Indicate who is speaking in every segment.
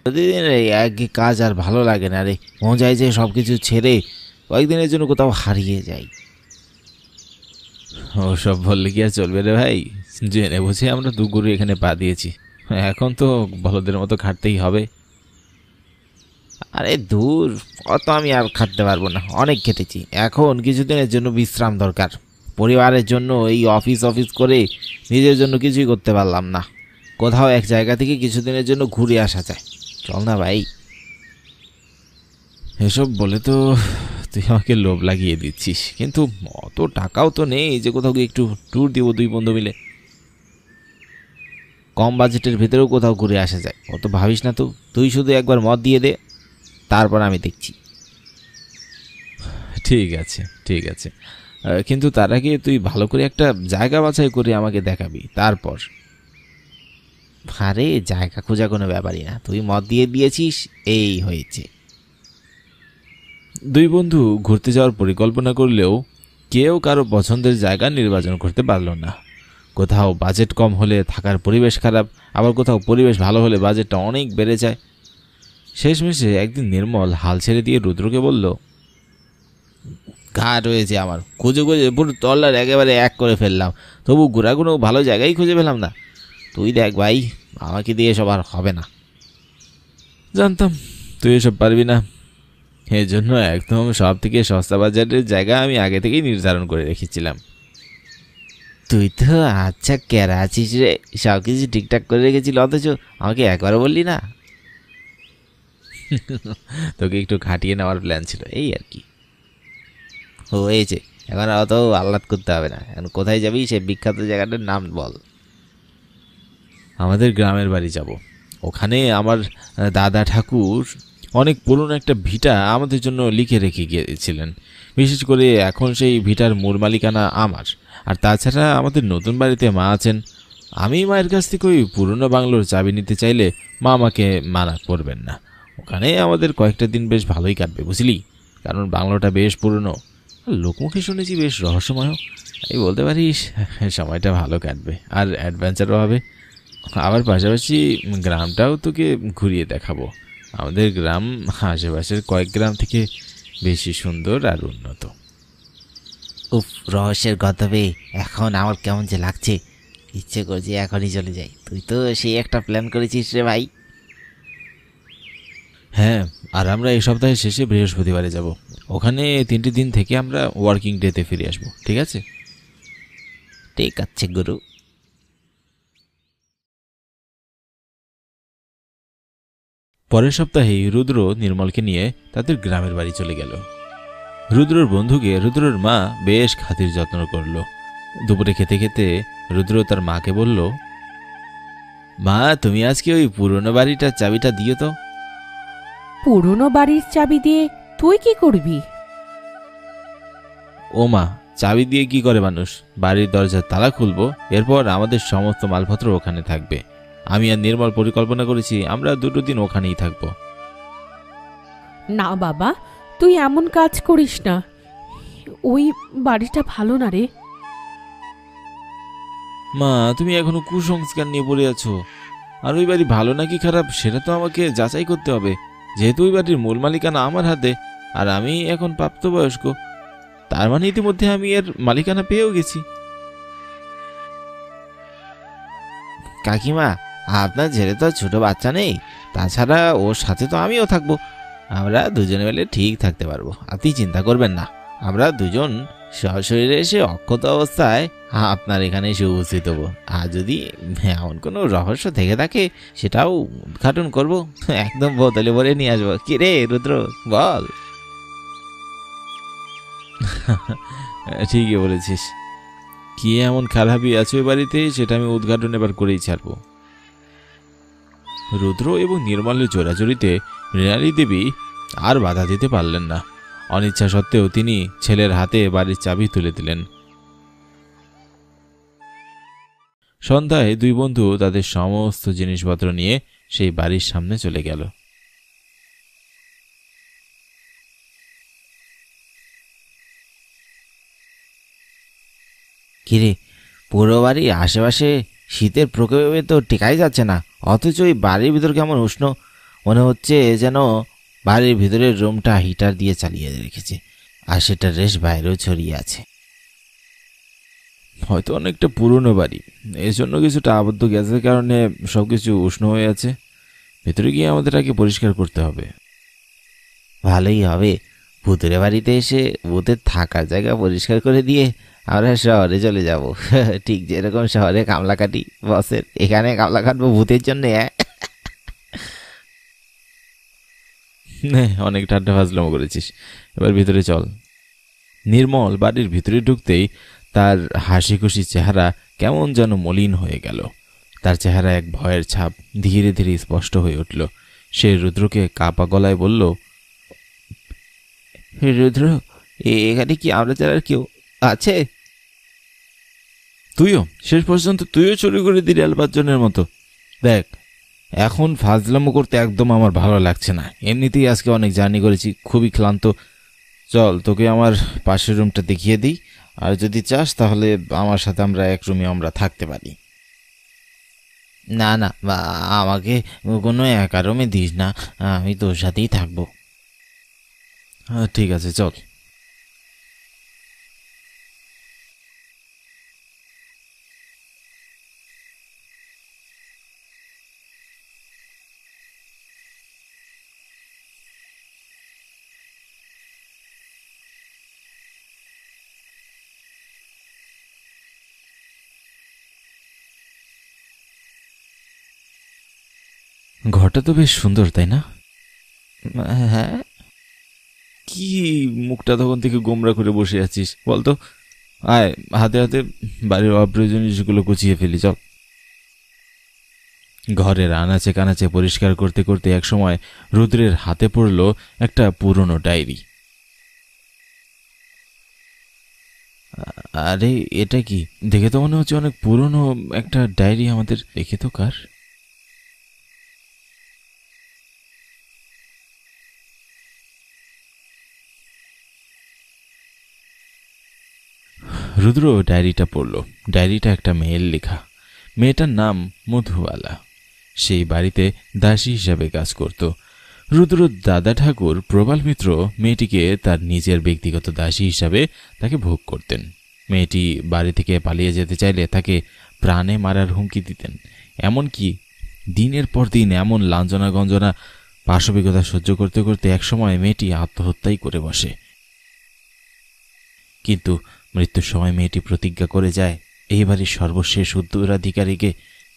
Speaker 1: প্রতিদিন এই একই কাজ আর ভালো লাগে না রে। মন চাই যে সব কিছু ছেড়ে কয়েকদিনের জন্য কোথাও হারিয়ে যাই।
Speaker 2: ওসব বললে কি আর চলবে রে ভাই? জেনে বুঝে আমরা দুগুরু এখানে পা দিয়েছি, এখন তো বলদের মতো খাটতেই হবে।
Speaker 1: আরে দূর, অত আমি আর খাটতে পারবো না, অনেক খেটেছি। এখন কিছুদিনের জন্য বিশ্রাম দরকার। পরিবারের জন্য এই অফিস অফিস করে নিজের জন্য কিছুই করতে পারলাম না। কোথাও এক জায়গা থেকে কিছুদিনের জন্য ঘুরে আসা যায়, চল না ভাই?
Speaker 2: এসব বলে তো তুই আমাকে লোভ লাগিয়ে দিচ্ছিস, কিন্তু অত টাকাও তো নেই যে কোথাও গিয়ে একটু ট্যুর দিব দুই বন্ধু মিলে।
Speaker 1: কম বাজেটের ভেতরেও কোথাও ঘুরে আসা যায়, অত ভাবিস না তো। তুই শুধু একবার মত দিয়ে দে, তারপর আমি দেখছি।
Speaker 2: ঠিক আছে ঠিক আছে, কিন্তু তার আগে তুই ভালো করে একটা জায়গা বাছাই করে আমাকে দেখাবি, তারপর।
Speaker 1: আরে জায়গা খোঁজা কোনো ব্যাপারই না, তুই মত দিয়ে দিয়েছিস, এই হয়েছে।
Speaker 2: দুই বন্ধু ঘুরতে যাওয়ার পরিকল্পনা করলেও কেউ কারো পছন্দের জায়গা নির্বাচন করতে পারল না। কোথাও বাজেট কম হলে থাকার পরিবেশ খারাপ, আবার কোথাও পরিবেশ ভালো হলে বাজেটটা অনেক বেড়ে যায়। শেষমেশে একদিন নির্মল হাল ছেড়ে দিয়ে রুদ্রকে বলল,
Speaker 1: ঘাট হয়েছে আমার, খুঁজে খুঁজে পুরো তল্লার একেবারে এক করে ফেললাম, তবু ঘোরা কোনো ভালো জায়গায় খুঁজে পেলাম না। তুই দেখ ভাই, আমাকে দিয়ে সব আর হবে না।
Speaker 2: জানতাম তুই এসব পারবি না, এর জন্য একদম সব থেকে সস্তা বাজারের জায়গা আমি আগে থেকেই নির্ধারণ করে রেখেছিলাম।
Speaker 1: তুই তো আচ্ছা কেরা আছিস রে, সব কিছু ঠিকঠাক করে রেখেছিল, অথচ আমাকে একবারও বললি না।
Speaker 2: তোকে একটু খাটিয়ে নেওয়ার প্ল্যান ছিল, এই আর কি।
Speaker 1: হয়েছে, এখন অত আহ্লাদ করতে হবে না। এখন কোথায় যাবি, সে বিখ্যাত জায়গাটার নাম বল।
Speaker 2: আমাদের গ্রামের বাড়ি যাব। ওখানে আমার দাদা ঠাকুর অনেক পুরনো একটা ভিটা আমাদের জন্য লিখে রেখে গিয়েছিলেন। বিশেষ করে এখন সেই ভিটার মূল মালিকানা আমার। আর তাছাড়া আমাদের নতুন বাড়িতে মা আছেন। আমি মায়ের কাছ থেকে ওই পুরনো বাংলোর চাবি নিতে চাইলে মা আমাকে মানা করবেন না। ওখানে আমাদের কয়েকটা দিন বেশ ভালোই কাটবে বুঝলি, কারণ বাংলোটা বেশ পুরনো। লোকমুখে শুনেছি বেশ রহস্যময়। এই বলতে পারিস সময়টা ভালো কাটবে আর অ্যাডভেঞ্চারও হবে। আবার পাশাপাশি গ্রামটাও তোকে ঘুরিয়ে দেখাবো। আমাদের গ্রাম আশেপাশের কয়েক গ্রাম থেকে বেশি সুন্দর আর উন্নত।
Speaker 1: উফ, রহস্যের গন্তব্যে এখন আমার কেমন যে লাগছে, ইচ্ছে করছে এখনই চলে যাই। তুই তো সেই একটা প্ল্যান করেছিস রে ভাই।
Speaker 2: হ্যাঁ, আর আমরা এই সপ্তাহের শেষে বৃহস্পতিবারে যাব। ওখানে 3টি দিন থেকে আমরা ওয়ার্কিং ডেতে ফিরে আসবো, ঠিক আছে?
Speaker 1: ঠিক আছে গুরু।
Speaker 2: পরের সপ্তাহেই রুদ্র নির্মলকে নিয়ে তাদের গ্রামের বাড়ি চলে গেল। রুদ্রর বন্ধুকে রুদ্রর মা বেশ খাতির যত্ন করল। দুপুরে খেতে খেতে রুদ্র তার মাকে বলল, মা, তুমি আজকে ওই পুরনো বাড়িটার চাবিটা দিও তো।
Speaker 3: পুরনো বাড়ির চাবি দিয়ে তুই কি করবি?
Speaker 2: ও মা, চাবি দিয়ে কি করে মানুষ? বাড়ির দরজার তালা খুলবো, এরপর আমাদের সমস্ত মালপত্র ওখানে থাকবে। আমি আর নির্মল পরিকল্পনা করেছি আমরা 2 দিন ওখানেই থাকবো।
Speaker 3: না বাবা, তুই এমন কাজ করিস না, ওই বাড়িটা ভালো না রে।
Speaker 2: মা, তুমি এখনো কুসংস্কার নিয়ে পড়ে আছো। আর ওই বাড়ি ভালো নাকি খারাপ সেটা তো আমাকে যাচাই করতে হবে, যেহেতু ওই বাড়ির মূল মালিকানা আমার হাতে, আর আমি এখন প্রাপ্তবয়স্ক। তার মানে ইতিমধ্যে আমি এর মালিকানা পেয়েও গেছি।
Speaker 1: কাকিমা, আপনার ছেলে তো ছোট বাচ্চা নেই, তাছাড়া ওর সাথে তো আমিও থাকবো। আমরা দুজনে মিলে ঠিক থাকতে পারবো, আপনি চিন্তা করবেন না। আমরা দুজন সশরীরে এসে অক্ষত অবস্থায় আপনার এখানে এসে উপস্থিত হবো। আর যদি এমন কোনো রহস্য থেকে থাকে সেটাও উদ্ঘাটন করবো, একদম বোতলে ভরে নিয়ে আসবো। কি রে রুদ্র, বল।
Speaker 2: ঠিকই বলেছিস। কি এমন খারাপই আছে ওই বাড়িতে সেটা আমি উদ্ঘাটন এবার করেই ছাড়বো। রুদ্র এবং নির্মলের জোড়াজুড়িতে মৃণালী দেবী আর বাধা দিতে পারলেন না। অনিচ্ছা সত্ত্বেও তিনি ছেলের হাতে বাড়ির চাবি তুলে দিলেন। সন্ধ্যায় দুই বন্ধু তাদের সমস্ত জিনিসপত্র নিয়ে সেই বাড়ির সামনে চলে গেল।
Speaker 1: কিরে, পুরো বাড়ির আশেপাশে শীতের প্রকোপে তো টেকাই যাচ্ছে না, অথচ ওই বাড়ির ভিতর কেমন উষ্ণ। মনে হচ্ছে যেন বাড়ির ভিতরের রুমটা হিটার দিয়ে চালিয়ে রেখেছে, আর সেটার রেশ বাইরেও ছড়িয়ে আছে।
Speaker 2: হয়তো অনেকটা পুরনো বাড়ি, এর জন্য কিছুটা আবদ্ধ গ্যাসের কারণে সবকিছু উষ্ণ হয়ে আছে। ভেতরে গিয়ে আমাদের আগে পরিষ্কার করতে হবে।
Speaker 1: ভালোই হবে, ভূতের বাড়িতে এসে ভূতের থাকার জায়গা পরিষ্কার করে দিয়ে আমরা শহরে চলে যাব। ঠিক যেরকম শহরে কামলা কাটি বসের, এখানে কামলা কাটবো ভূতের জন্য।
Speaker 2: অনেক ঠান্ডা ফাজলামো করেছিস, এবার ভিতরে চল। নির্মল বাড়ির ভিতরে ঢুকতেই তার হাসি খুশি চেহারা কেমন যেন মলিন হয়ে গেল। তার চেহারা এক ভয়ের ছাপ ধীরে ধীরে স্পষ্ট হয়ে উঠল। সে রুদ্রকে কাপা গলায় বলল,
Speaker 1: রুদ্র, এখানে কি আমরা ছাড়া কেউ আছে?
Speaker 2: তুইও শেষ পর্যন্ত চুরি করে দিলি আলবাজনের মতো। দেখ, এখন ফাজলামো করতে একদম আমার ভালো লাগছে না। এমনিতেই আজকে অনেক জার্নি করেছি, খুবই ক্লান্ত। চল, তোকে আমার পাশের রুমটা দেখিয়ে দিই, আর যদি চাস তাহলে আমার সাথে আমরা এক রুমে আমরা থাকতে পারি।
Speaker 1: না না, আমাকে কোনো একা রুমে দিস না, আমি তোর সাথেই থাকবো।
Speaker 2: হ্যাঁ ঠিক আছে, চল। ঘরটা তো বেশ সুন্দর, তাই না?
Speaker 1: হ্যাঁ।
Speaker 2: কি মুখটা তখন থেকে গোমরা করে বসে আছিস বলতো? আয়, হাতে হাতে বাড়ির অপ্রয়োজনীয় জিনিসগুলো গুছিয়ে ফেলি, চল। ঘরের আনাচে কানাচে পরিষ্কার করতে করতে একসময় রুদ্রের হাতে পড়ল একটা পুরনো ডায়েরি। আরে এটা কি? দেখে তো মনে হচ্ছে অনেক পুরনো একটা ডায়েরি আমাদের। দেখে তো কার? রুদ্র ডায়েরিটা পড়ল। ডায়েরিটা একটা মেয়ের লেখা। মেয়েটার নাম মধুবালা। সেই বাড়িতে দাসী হিসাবে কাজ করত। রুদ্র দাদা ঠাকুর প্রবাল মিত্র মেয়েটিকে তার নিজের ব্যক্তিগত দাসী হিসাবে তাকে ভোগ করতেন। মেয়েটি বাড়ি থেকে পালিয়ে যেতে চাইলে তাকে প্রাণে মারার হুমকি দিতেন। এমনকি দিনের পর দিন এমন লাঞ্ছনা গঞ্জনা পাশবিকতা সহ্য করতে করতে একসময় মেয়েটি আত্মহত্যাই করে বসে। কিন্তু মৃত্যুর সময় মেয়েটি প্রতিজ্ঞা করে যায় এই বাড়ির সর্বশেষ উত্তরাধিকারীকে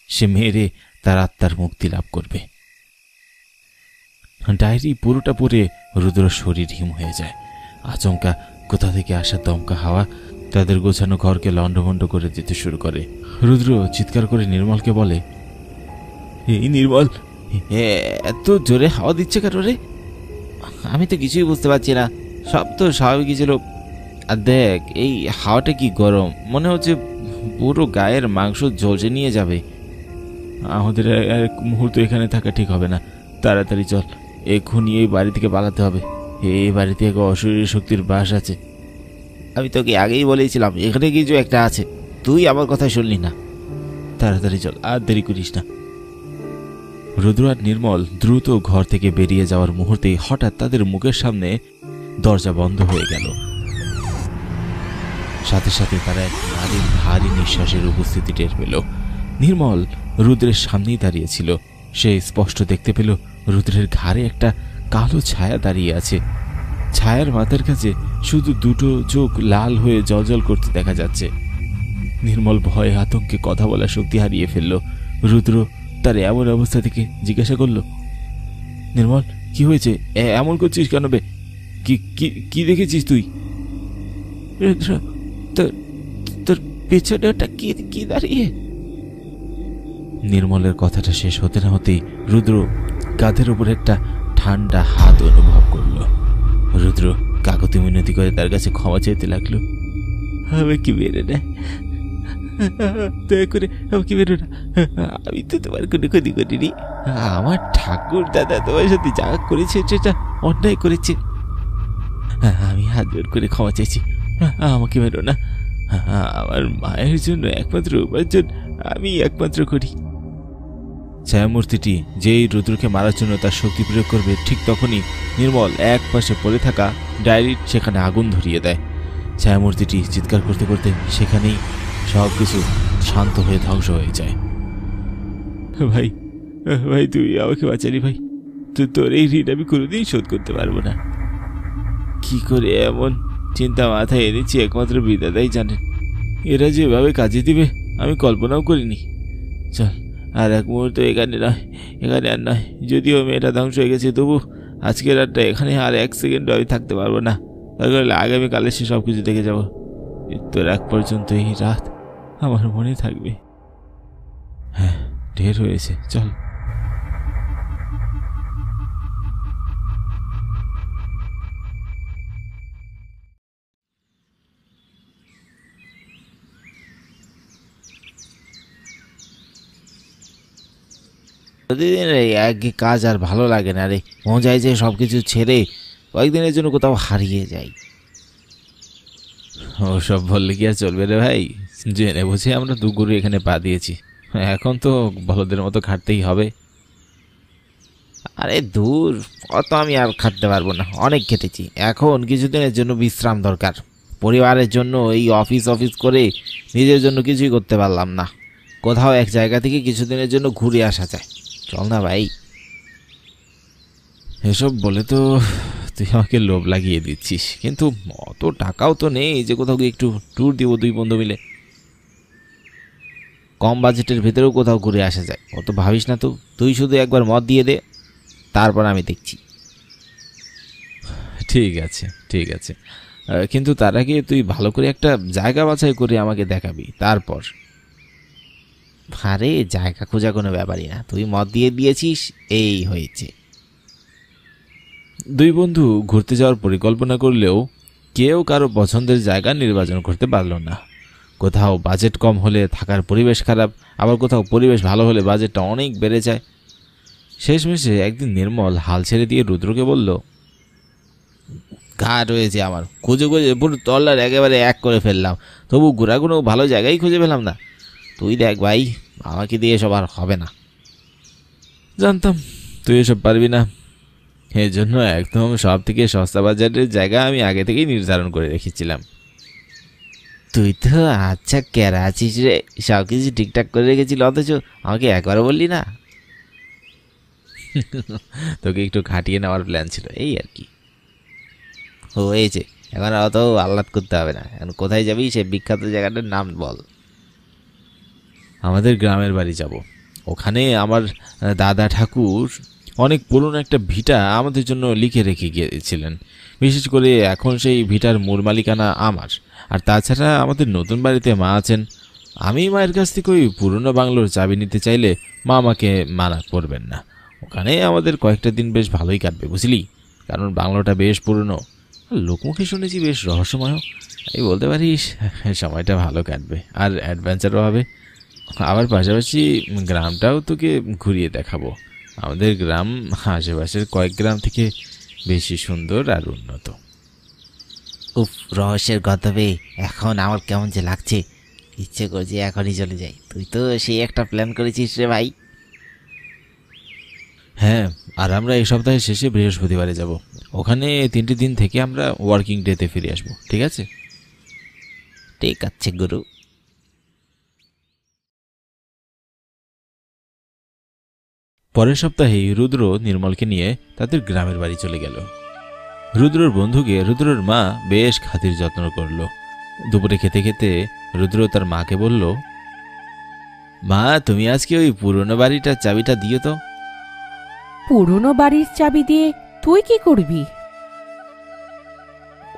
Speaker 2: সে মেরে তার আত্মার মুক্তি লাভ করবে। ডায়েরি পুরোটা পড়ে রুদ্র শরীর হিম হয়ে যায়। আচমকা কোথা থেকে আসা দমকা হাওয়া তাদের গোছানো ঘরকে লণ্ডভণ্ড করে দিতে শুরু করে। রুদ্র চিৎকার করে নির্মলকে বলে, এই নির্মল,
Speaker 1: এত জোরে হাওয়া দিচ্ছে কেন রে? আমি তো কিছুই বুঝতে পারছি না, সব তো স্বাভাবিকই ছিল। আর দেখ, এই হাওয়াটা কি গরম, মনে হচ্ছে পুরো গায়ের মাংস ঝলসে নিয়ে যাবে।
Speaker 2: আমাদের এক মুহূর্ত এখানে থাকা ঠিক হবে না, তাড়াতাড়ি চল, এক্ষুনি এই বাড়ি থেকে পালাতে হবে। এই বাড়িতে এক অশরীরী শক্তির বাস আছে।
Speaker 1: আমি তোকে আগেই বলেছিলাম এখানে কিছু একটা আছে, তুই আমার কথা শুনলি না।
Speaker 2: তাড়াতাড়ি চল, আর দেরি করিস না। রুদ্র আর নির্মল দ্রুত ঘর থেকে বেরিয়ে যাওয়ার মুহূর্তে হঠাৎ তাদের মুখের সামনে দরজা বন্ধ হয়ে গেল। সাথে সাথে তারা এক নারীর ভারী নিঃশ্বাসের উপস্থিতি টের পেল। নির্মল রুদ্রের সামনেই দাঁড়িয়েছিল। সে স্পষ্ট দেখতে পেল রুদ্রের ঘাড়ে একটা কালো ছায়া দাঁড়িয়ে আছে। ছায়ার মাথার কাছে শুধু দুটো চোখ লাল হয়ে জ্বলজ্বল করতে দেখা যাচ্ছে। নির্মল ভয়ে আতঙ্কে কথা বলার শক্তি হারিয়ে ফেলল। রুদ্র তার এমন অবস্থা থেকে জিজ্ঞাসা করল, নির্মল, কি হয়েছে? এমন করছিস কেন বে? কি দেখেছিস তুই?
Speaker 1: রুদ্র, তোর পেছনে ওটা কি দাঁড়িয়ে?
Speaker 2: নির্মলের কথাটা শেষ হতে না হতেই রুদ্র কাঁধের উপর একটা ঠান্ডা হাত অনুভব করল। রুদ্র কাকতি মিনতি করে তার কাছে ক্ষমা চাইতে লাগলো।
Speaker 1: আমি কি বেরো না, দয়া করে আমাকে বেরো না, আমি তো তোমার কোনো ক্ষতি করিনি। আমার ঠাকুর দাদা তোমার সাথে যা করেছে সেটা অন্যায় করেছে। আমি হাত জোর করে ক্ষমা চাইছি, আমাকে বেরো না। আমার মায়ের জন্য একমাত্র উপার্জন আমি একমাত্র করি।
Speaker 2: ছায়ামূর্তিটি যেই রুদ্রকে মারার জন্য তার শক্তি প্রয়োগ করবে, ঠিক তখনই নির্মল এক পাশে পড়ে থাকা ডায়েরির সেখানে আগুন ধরিয়ে দেয়। ছায়ামূর্তিটি চিৎকার করতে করতে সেখানেই সবকিছু শান্ত হয়ে ধ্বংস হয়ে যায়। ভাই, ভাই তুই আমাকে বাঁচালি ভাই, তোর এই ঋণ আমি কোনোদিন শোধ করতে পারবো না। কি করে এমন চিন্তা মাথায় এনেছি একমাত্র বিধাতাই জানেন। এরা যেভাবে কাজে দিবে আমি কল্পনাও করিনি। চল, আর এক মুহূর্ত এখানে নয়, এখানে আর নয়। যদিও মেয়েটা ধ্বংস হয়ে গেছে, তবু আজকের রাতটা এখানে আর এক সেকেন্ডও আমি থাকতে পারবো না। তারপর আগামীকালে সে সব কিছু দেখে যাবো। তোর এক পর্যন্ত এই রাত আমার মনে থাকবে। হ্যাঁ, ঢের হয়েছে, চল।
Speaker 1: প্রতিদিন এই একই কাজ আর ভালো লাগে না রে। মন যায় যে সব কিছু ছেড়ে কয়েকদিনের জন্য কোথাও হারিয়ে যাই।
Speaker 2: ও সব বললে কি আর চলবে রে ভাই? জেনে বুঝে আমরা দুগুরু এখানে পা দিয়েছি, এখন তো বলদের মতো খাটতেই হবে।
Speaker 1: আরে দূর, অত আমি আর খাটতে পারবো না, অনেক খেটেছি। এখন কিছুদিনের জন্য বিশ্রাম দরকার। পরিবারের জন্য এই অফিস অফিস করে নিজের জন্য কিছুই করতে পারলাম না। কোথাও এক জায়গা থেকে কিছুদিনের জন্য ঘুরে আসা যায়, চল না ভাই।
Speaker 2: এসব বলে তো তুই আমাকে লোভ লাগিয়ে দিচ্ছিস, কিন্তু অত টাকাও তো নেই যে কোথাও গিয়ে একটু ট্যুর দিব দুই বন্ধু মিলে।
Speaker 1: কম বাজেটের ভেতরেও কোথাও ঘুরে আসা যায়, অত ভাবিস না তো। তুই শুধু একবার মত দিয়ে দে, তারপর আমি দেখছি।
Speaker 2: ঠিক আছে, ঠিক আছে, কিন্তু তার আগে তুই ভালো করে একটা জায়গা বাছাই করে আমাকে দেখাবি, তারপর।
Speaker 1: আরে জায়গা খোঁজা কোনো ব্যাপারই না, তুই মত দিয়ে দিয়েছিস, এই হয়েছে।
Speaker 2: দুই বন্ধু ঘুরতে যাওয়ার পরিকল্পনা করলেও কেউ কারো পছন্দের জায়গা নির্বাচন করতে পারল না। কোথাও বাজেট কম হলে থাকার পরিবেশ খারাপ, আবার কোথাও পরিবেশ ভালো হলে বাজেটটা অনেক বেড়ে যায়। শেষমেশে একদিন নির্মল হাল ছেড়ে দিয়ে রুদ্রকে বলল,
Speaker 1: ঘা রয়েছে আমার, খুঁজে খুঁজে পুরো তল্লার একেবারে এক করে ফেললাম, তবু ঘোরাঘুরো ভালো জায়গায় খুঁজে পেলাম না। তুই দেখ ভাই, আমাকে দিয়ে এসব আর হবে না।
Speaker 2: জানতাম তুই এসব পারবি না, এর জন্য একদম সব থেকে সস্তা বাজারের জায়গা আমি আগে থেকেই নির্ধারণ করে রেখেছিলাম।
Speaker 1: তুই তো আচ্ছা কেরা আছিস রে, সব কিছু ঠিকঠাক করে রেখেছিল, অথচ আমাকে একবারও বললি না।
Speaker 2: তোকে একটু খাটিয়ে নেওয়ার প্ল্যান ছিল, এই আর কি।
Speaker 1: হয়েছে, এখন অত আহ্লাদ করতে হবে না। এখন কোথায় যাবি, সে বিখ্যাত জায়গাটার নাম বল।
Speaker 2: আমাদের গ্রামের বাড়ি যাব। ওখানে আমার দাদা ঠাকুর অনেক পুরনো একটা ভিটা আমাদের জন্য লিখে রেখে গিয়েছিলেন। বিশেষ করে এখন সেই ভিটার মূল মালিকানা আমার। আর তাছাড়া আমাদের নতুন বাড়িতে মা আছেন। আমি মায়ের কাছ থেকে ওই পুরনো বাংলোর চাবি নিতে চাইলে মা আমাকে মানা করবেন না। ওখানে আমাদের কয়েকটা দিন বেশ ভালোই কাটবে বুঝলি, কারণ বাংলোটা বেশ পুরনো। লোকমুখে শুনেছি বেশ রহস্যময়। এই বলতে পারিস সময়টা ভালো কাটবে আর অ্যাডভেঞ্চারও হবে। আবার পাশাপাশি গ্রামটাও তোকে ঘুরিয়ে দেখাবো। আমাদের গ্রাম আশেপাশের কয়েক গ্রাম থেকে বেশি সুন্দর আর উন্নত।
Speaker 1: উফ, রহস্যের গন্তব্যে এখন আমার কেমন যে লাগছে, ইচ্ছে করছে এখনই চলে যাই। তুই তো সেই একটা প্ল্যান করেছিস রে ভাই।
Speaker 2: হ্যাঁ, আর আমরা এই সপ্তাহের শেষে বৃহস্পতিবারে যাব। ওখানে 3টে দিন থেকে আমরা ওয়ার্কিং ডেতে ফিরে আসবো, ঠিক আছে?
Speaker 1: ঠিক আছে গুরু।
Speaker 2: পরের সপ্তাহেই রুদ্র নির্মলকে নিয়ে তাদের গ্রামের বাড়ি চলে গেল। রুদ্রর বন্ধুকে রুদ্রর মা বেশ খাতির যত্ন করল। দুপুরে খেতে খেতে রুদ্র তার মাকে বলল, মা তুমি আজকে ওই পুরনো বাড়িটার চাবিটা দিও তো।
Speaker 3: পুরনো বাড়ির চাবি দিয়ে তুই কি করবি?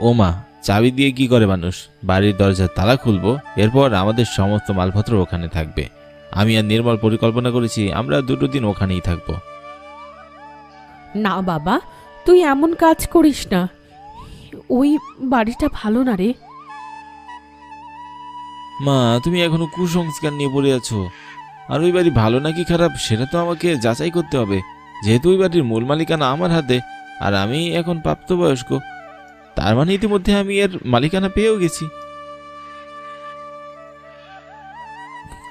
Speaker 2: ও মা, চাবি দিয়ে কি করে মানুষ? বাড়ির দরজার তালা খুলবো, এরপর আমাদের সমস্ত মালপত্র ওখানে থাকবে। আমি আর নির্মল পরিকল্পনা করেছি আমরা 2 দিন ওখানেই থাকবো।
Speaker 3: না বাবা, তুই এমন কাজ করিস না, ওই বাড়িটা ভালো না রে।
Speaker 2: মা, তুমি এখনো কুসংস্কার নিয়ে পড়ে আছো। আর ওই বাড়ি ভালো নাকি খারাপ সেটা তো আমাকে যাচাই করতে হবে, যেহেতু ওই বাড়ির মূল মালিকানা আমার হাতে আর আমি এখন প্রাপ্তবয়স্ক। তার মানে ইতিমধ্যে আমি এর মালিকানা পেয়েও গেছি।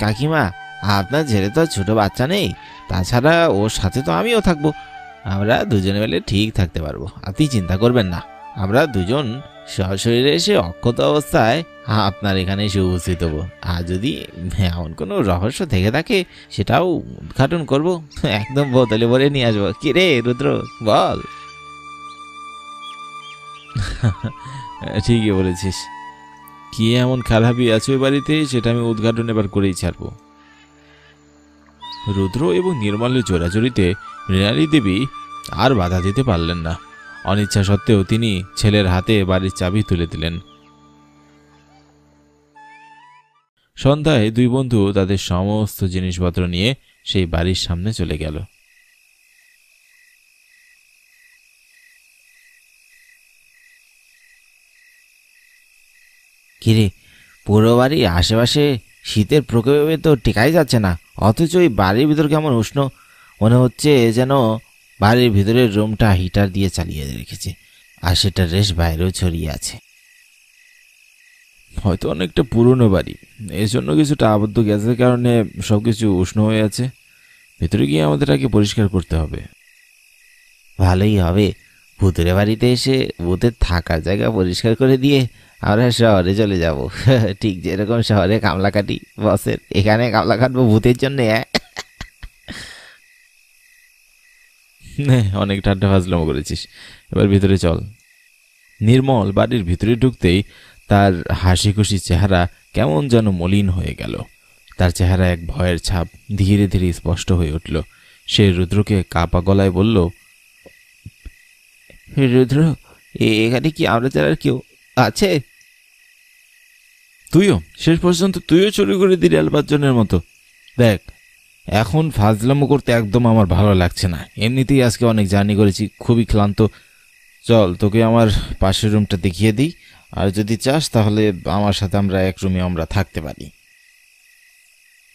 Speaker 1: কাকিমা, আপনার ছেলে তো আর ছোট বাচ্চা নেই, তাছাড়া ওর সাথে তো আমিও থাকবো। আমরা দুজনে মিলে ঠিক থাকতে পারবো, আপনি চিন্তা করবেন না। আমরা দুজন সশরীরে এসে অক্ষত অবস্থায় আপনার এখানে এসে উপস্থিত হবো। আর যদি এমন কোনো রহস্য থেকে থাকে সেটাও উদ্ঘাটন করবো, একদম বোতলে ভরে নিয়ে আসবো। কি রে রুদ্র, বল।
Speaker 2: ঠিকই বলেছিস। কি এমন খারাপই আছে ওই বাড়িতে, সেটা আমি উদ্ঘাটন এবার করেই ছাড়বো। রুদ্র এবং নির্মলের জোরাজুরিতে মৃণালী দেবী আর বাধা দিতে পারলেন না। অনিচ্ছা সত্ত্বেও তিনি ছেলের হাতে বাড়ির চাবি তুলে দিলেন। সন্ধ্যায় দুই বন্ধু তাদের সমস্ত জিনিসপত্র নিয়ে সেই বাড়ির সামনে চলে গেল।
Speaker 1: কিরে, পুরো বাড়ির আশেপাশে শীতের প্রকোপে তো টেকাই যাচ্ছে না, অথচ ওই বাড়ির ভিতর কেমন উষ্ণ। মনে হচ্ছে যেন বাড়ির ভিতরের রুমটা হিটার দিয়ে চালিয়ে রেখেছে, আর সেটা রেশ বাইরেও ছড়িয়ে আছে।
Speaker 2: হয়তো অনেকটা পুরনো বাড়ি, এর জন্য কিছুটা আবদ্ধ গ্যাসের কারণে সবকিছু উষ্ণ হয়ে আছে। ভেতরে গিয়ে আমাদের আগে পরিষ্কার করতে হবে।
Speaker 1: ভালোই হবে, ভূতের বাড়িতে এসে ভূতের থাকার জায়গা পরিষ্কার করে দিয়ে আমরা শহরে চলে যাব। ঠিক যেরকম শহরে কামলা কাটি বসের, এখানে কামলা কাটবো ভূতের জন্য।
Speaker 2: অনেক ঠাট্টা ফাজলামো করেছিস, এবার ভিতরে চল। নির্মল বাড়ির ভিতরে ঢুকতেই তার হাসি খুশি চেহারা কেমন যেন মলিন হয়ে গেল। তার চেহারা এক ভয়ের ছাপ ধীরে ধীরে স্পষ্ট হয়ে উঠল। সে রুদ্রকে কাপা গলায় বলল,
Speaker 1: রুদ্র, এখানে কি আমরা ছাড়া কেউ আছে?
Speaker 2: তুইও শেষ পর্যন্ত চুরি করে দিলি আলবাজনের মতো। দেখ, এখন ফাজলামো করতে একদম আমার ভালো লাগছে না। এমনিতেই আজকে অনেক জার্নি করেছি, খুবই ক্লান্ত। চল, তোকে আমার পাশের রুমটা দেখিয়ে দিই, আর যদি চাস তাহলে আমার সাথে আমরা এক রুমে আমরা থাকতে পারি।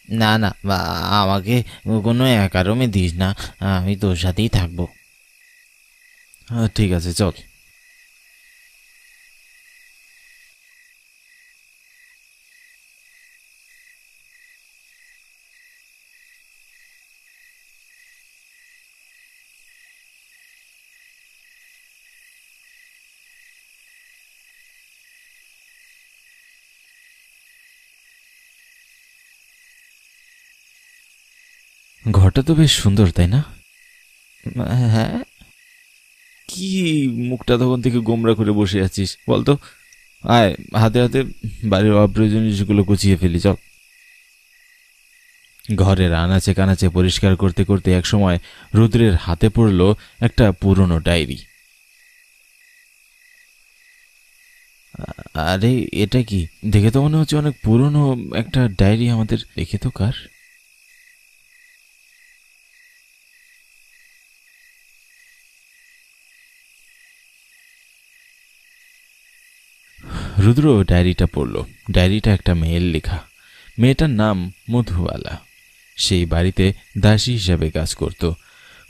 Speaker 1: না না, আমাকে কোনো একা রুমে দিস না, আমি তোর সাথেই থাকবো।
Speaker 2: হ্যাঁ ঠিক আছে, চল। ঘরটা তো বেশ সুন্দর, তাই না?
Speaker 1: হ্যাঁ।
Speaker 2: কি মুখটা তখন থেকে গোমরা করে বসে আছিস বলতো? আয়, হাতে হাতে বাড়ির অপ্রয়োজনীয় জিনিসগুলো গুছিয়ে ফেলি, চল। ঘরের আনাচে কানাচে পরিষ্কার করতে করতে একসময় রুদ্রের হাতে পড়ল একটা পুরনো ডায়েরি। আরে এটা কি? দেখে তো মনে হচ্ছে অনেক পুরনো একটা ডায়েরি আমাদের। দেখে তো কার? রুদ্র ডায়েরিটা পড়ল। ডায়েরিটা একটা মেয়ের লেখা। মেয়েটার নাম মধুবালা। সেই বাড়িতে দাসী হিসাবে কাজ করত।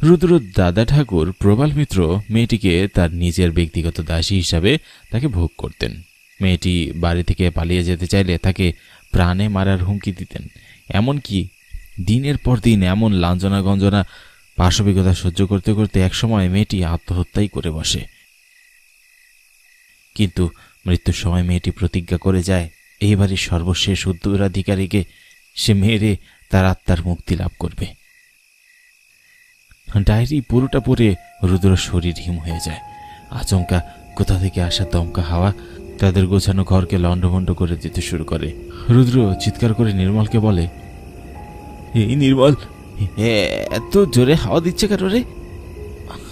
Speaker 2: রুদ্র দাদা ঠাকুর প্রবাল মিত্র মেয়েটিকে তার নিজের ব্যক্তিগত দাসী হিসাবে তাকে ভোগ করতেন। মেয়েটি বাড়ি থেকে পালিয়ে যেতে চাইলে তাকে প্রাণে মারার হুমকি দিতেন। এমনকি দিনের পর দিন এমন লাঞ্ছনা গঞ্জনা পাশবিকতা সহ্য করতে করতে একসময় মেয়েটি আত্মহত্যাই করে বসে। কিন্তু মৃত্যুর সময় মেয়েটি প্রতিজ্ঞা করে যায় এই বাড়ির সর্বশেষ উত্তরাধিকারীকে সে মেরে তার আত্মার মুক্তি লাভ করবে। ডায়েরি পুরোটা পড়ে রুদ্র শরীর হিম হয়ে যায়। আচমকা কোথা থেকে আসা দমকা হাওয়া তাদের গোছানো ঘরকে লণ্ডভণ্ড করে দিতে শুরু করে। রুদ্র চিৎকার করে নির্মলকে বলে, এই নির্মল,
Speaker 1: এত জোরে হাওয়া দিচ্ছে কেন রে?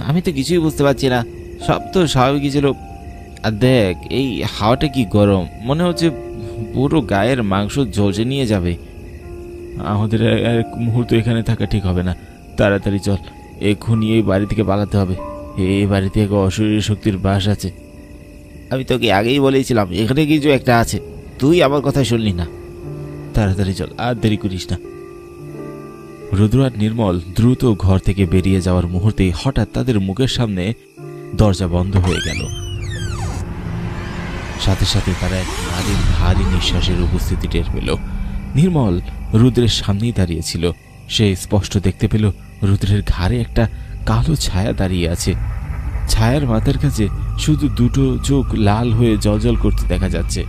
Speaker 1: আমি তো কিছুই বুঝতে পারছি না, সব তো স্বাভাবিকই ছিল। আর দেখ, এই হাওয়াটা কি গরম, মনে হচ্ছে পুরো গায়ের মাংস ঝলসে নিয়ে যাবে।
Speaker 2: আমাদের এক মুহূর্ত এখানে থাকা ঠিক হবে না, তাড়াতাড়ি চল, এক্ষুনি এই বাড়ি থেকে পালাতে হবে। এই বাড়িতে এক অশরীরী শক্তির বাস আছে।
Speaker 1: আমি তোকে আগেই বলেছিলাম এখানে কিছু একটা আছে, তুই আমার কথা শুনলি না।
Speaker 2: তাড়াতাড়ি চল, আর দেরি করিস না। রুদ্র আর নির্মল দ্রুত ঘর থেকে বেরিয়ে যাওয়ার মুহূর্তে হঠাৎ তাদের মুখের সামনে দরজা বন্ধ হয়ে গেল। সাথে সাথে তারা এক নারীর ভারী নিঃশ্বাসের উপস্থিতি টের পেল। নির্মল রুদ্রের সামনেই দাঁড়িয়েছিল। সে স্পষ্ট দেখতে পেল রুদ্রের ঘাড়ে একটা কালো ছায়া দাঁড়িয়ে আছে। ছায়ার মাথার কাছে শুধু দুটো চোখ লাল হয়ে জ্বলজ্বল করতে দেখা যাচ্ছে।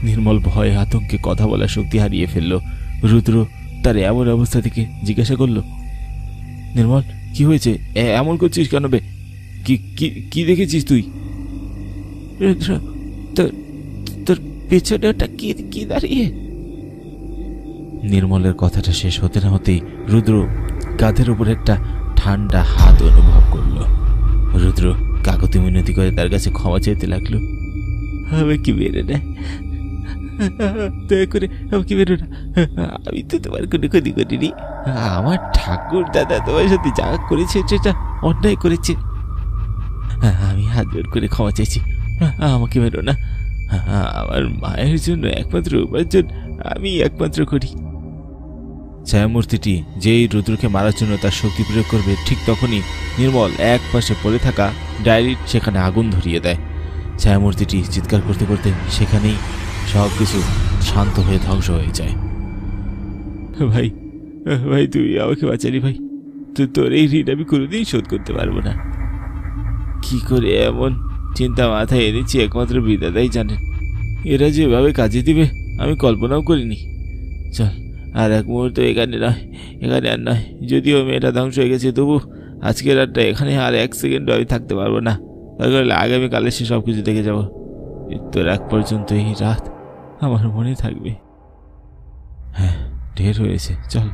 Speaker 2: নির্মল ভয়ে আতঙ্কে কথা বলার শক্তি হারিয়ে ফেলল। রুদ্র তার এমন অবস্থা থেকে জিজ্ঞাসা করল, নির্মল কি হয়েছে? এমন করছিস কেন বে? কি কি কি দেখেছিস তুই?
Speaker 1: রুদ্র, তোর তোর পেছনে ওটা কি কি দাঁড়িয়ে?
Speaker 2: নির্মলের কথাটা শেষ হতে না হতেই রুদ্র কাঁধের উপর একটা ঠান্ডা হাত অনুভব করল। রুদ্র কাকুতি মিনতি করে তার কাছে ক্ষমা চাইতে লাগলো।
Speaker 1: আমাকে বেরো না, দয়া করে আমাকে বেরো না। আমি তো তোমার কোনো ক্ষতি করিনি। আমার ঠাকুর দাদা তোমার সাথে যা করেছে সেটা অন্যায় করেছে। আমি হাত জোর করে ক্ষমা চাইছি, আমাকে বেরো না। আমার মায়ের জন্য একমাত্র উপার্জন আমি একমাত্র করি।
Speaker 2: ছায়ামূর্তিটি যেই রুদ্রকে মারার জন্য তার শক্তি প্রয়োগ করবে, ঠিক তখনই নির্মল এক পাশে পড়ে থাকা ডায়েরির সেখানে আগুন ধরিয়ে দেয়। ছায়ামূর্তিটি চিৎকার করতে করতে সেখানেই সব কিছু শান্ত হয়ে ধ্বংস হয়ে যায়।
Speaker 1: ভাই, ভাই তুই আমাকে বাঁচালি ভাই। তোর এই ঋণ আমি কোনোদিন শোধ করতে পারবো না। কি করে এমন চিন্তা মাথায় এনেছি একমাত্র বিধাতাই জানেন। এরা যেভাবে কাজে দিবে আমি কল্পনাও করিনি। চল, আর এক মুহূর্ত এখানে নয়, এখানে আর নয়। যদিও মেয়েটা ধ্বংস হয়ে গেছে, তবু আজকের রাতটা এখানে আর এক সেকেন্ডও আমি থাকতে পারবো না। তারপরে আগামীকালে সে সব কিছু দেখে যাবো। তোর এক পর্যন্ত এই রাত আমার মনে থাকবে।
Speaker 2: হ্যাঁ, ঢের হয়েছে, চল।